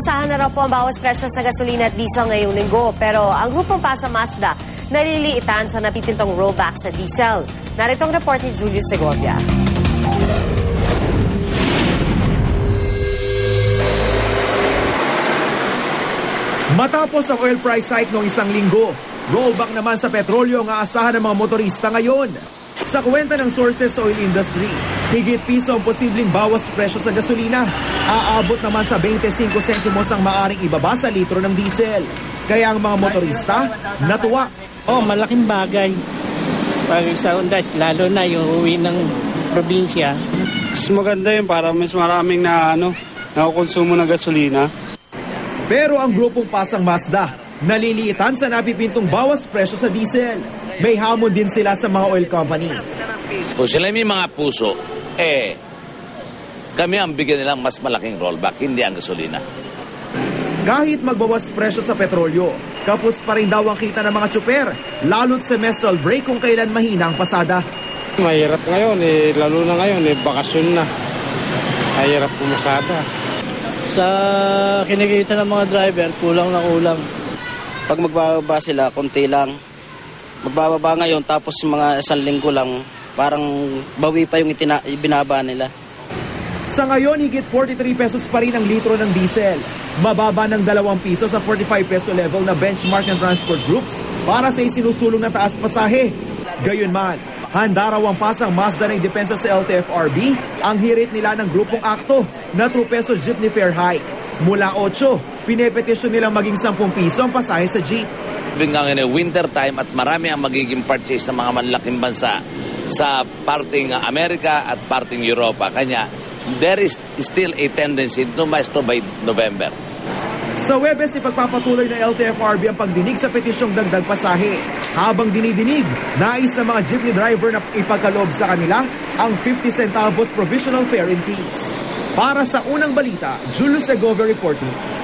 Maasahan na raw po ang bawas presyo sa gasolina at diesel ngayong linggo. Pero ang grupong PASA Mazda naliliitan sa napipintong rollback sa diesel. Narito ang report ni Julius Segovia. Matapos ang oil price hike noong isang linggo, rollback naman sa petrolyo ang aasahan ng mga motorista ngayon. Sa kwenta ng sources sa oil industry, higit piso ang posibleng bawas presyo sa gasolina. Aabot naman sa 25 sentimos ang maaring ibaba sa litro ng diesel. Kaya ang mga motorista natuwa. Malaking bagay. Pag sa Undas, lalo na yung uwi ng probinsya. Mas maganda yun para mas maraming nakukonsumo ng gasolina. Pero ang grupong Pasang Mazda, naliliitan sa napipintong bawas presyo sa diesel. May hamon din sila sa mga oil company. Kung sila may mga puso, kami ang bigyan nilang mas malaking rollback, hindi ang gasolina. Kahit magbawas presyo sa petrolyo, kapos pa rin daw ang kita ng mga tsuper, lalo't semestral break kung kailan mahina ang pasada. Mahirap ngayon, lalo na ngayon, bakasyon na. Mahirap pumasada. Sa kinikita ng mga driver, kulang na kulang. Pag magbababa sila, konti lang. Magbababa ngayon, tapos mga isang linggo lang, parang bawi pa yung binaba nila. Sa ngayon, higit 43 pesos pa rin ang litro ng diesel. Mababa ng 2 piso sa 45 peso level na benchmark ng transport groups para sa isinusulong na taas pasahe. Gayunman, handa raw ang Pasang Mazda ng depensa sa LTFRB ang hirit nila ng grupong akto na 2 peso jeepney fare hike. Mula 8, pinepetisyon nilang maging 10 piso ang pasahe sa jeep. Hanggang winter time at marami ang magiging purchase ng mga manlaking bansa sa parting Amerika at parting Europa. Kanya, there is still a tendency to masto by November. Sa Webes, ipagpapatuloy ng LTFRB ang pagdinig sa petisyong dagdag pasahe. Habang dinidinig, nais ng mga jeepney driver na ipagkaloob sa kanila ang 50 centavos provisional fare increase. Para sa unang balita, Julius Segovia reporting.